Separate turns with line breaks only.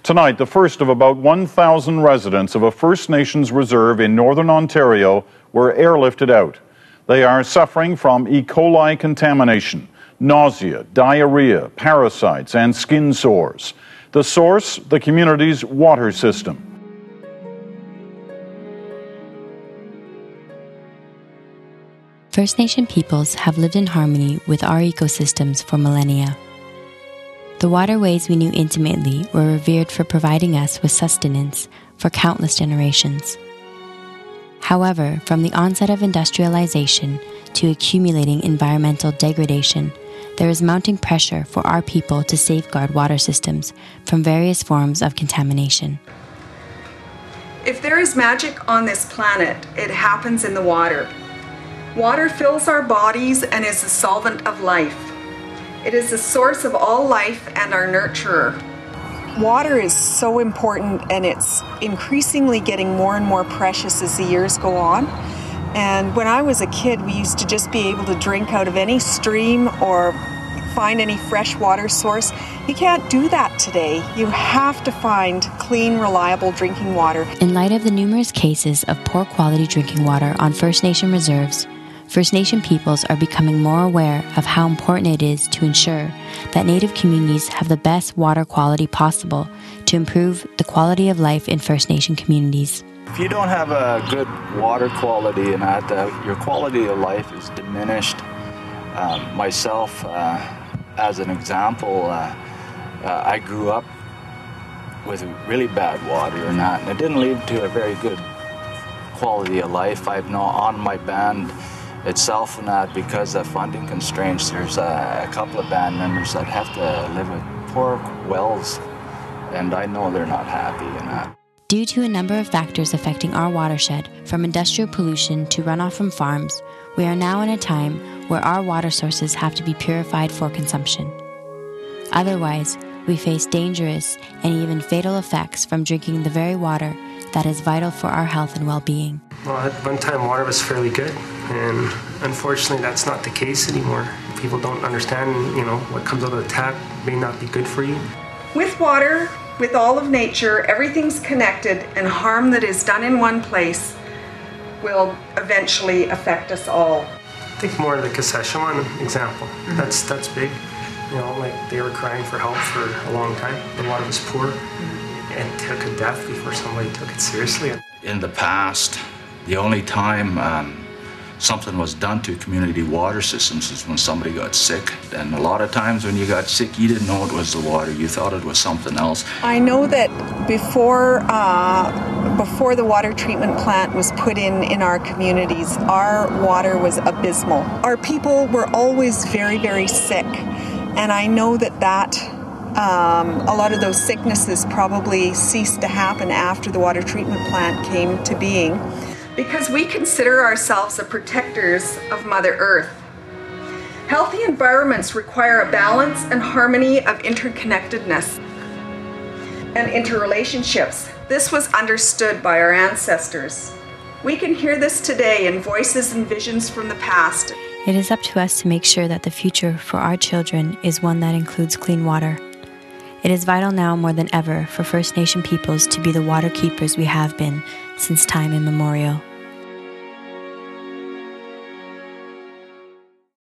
Tonight, the first of about 1,000 residents of a First Nations reserve in Northern Ontario were airlifted out. They are suffering from E. coli contamination, nausea, diarrhea, parasites, and skin sores. The source, the community's water system.
First Nation peoples have lived in harmony with our ecosystems for millennia. The waterways we knew intimately were revered for providing us with sustenance for countless generations. However, from the onset of industrialization to accumulating environmental degradation, there is mounting pressure for our people to safeguard water systems from various forms of contamination.
If there is magic on this planet, it happens in the water. Water fills our bodies and is the solvent of life. It is the source of all life and our nurturer.
Water is so important, and it's increasingly getting more and more precious as the years go on. And when I was a kid, we used to just be able to drink out of any stream or find any fresh water source. You can't do that today. You have to find clean, reliable drinking water.
In light of the numerous cases of poor quality drinking water on First Nation reserves, First Nation peoples are becoming more aware of how important it is to ensure that Native communities have the best water quality possible to improve the quality of life in First Nation communities.
If you don't have a good water quality and your quality of life is diminished. Myself, as an example, I grew up with really bad water and it didn't lead to a very good quality of life. I've known on my band itself and that because of funding constraints, there's a couple of band members that have to live with poor wells, and I know they're not happy in that.
Due to a number of factors affecting our watershed, from industrial pollution to runoff from farms, we are now in a time where our water sources have to be purified for consumption. Otherwise, we face dangerous and even fatal effects from drinking the very water that is vital for our health and well-being.
Well, at one time water was fairly good, and unfortunately that's not the case anymore. People don't understand, what comes out of the tap may not be good for you.
With water, with all of nature, everything's connected, and harm that is done in one place will eventually affect us all.
I think more of the Kashechewan example. That's big. Like they were crying for help for a long time. The water was poor and took a death before somebody took it seriously.
In the past, the only time something was done to community water systems is when somebody got sick. And a lot of times when you got sick, you didn't know it was the water. You thought it was something else.
I know that before the water treatment plant was put in our communities, our water was abysmal. Our people were always very, very sick. And I know that a lot of those sicknesses probably ceased to happen after the water treatment plant came to being.
Because we consider ourselves the protectors of Mother Earth. Healthy environments require a balance and harmony of interconnectedness and interrelationships. This was understood by our ancestors. We can hear this today in voices and visions from the past.
It is up to us to make sure that the future for our children is one that includes clean water. It is vital now more than ever for First Nation peoples to be the water keepers we have been since time immemorial.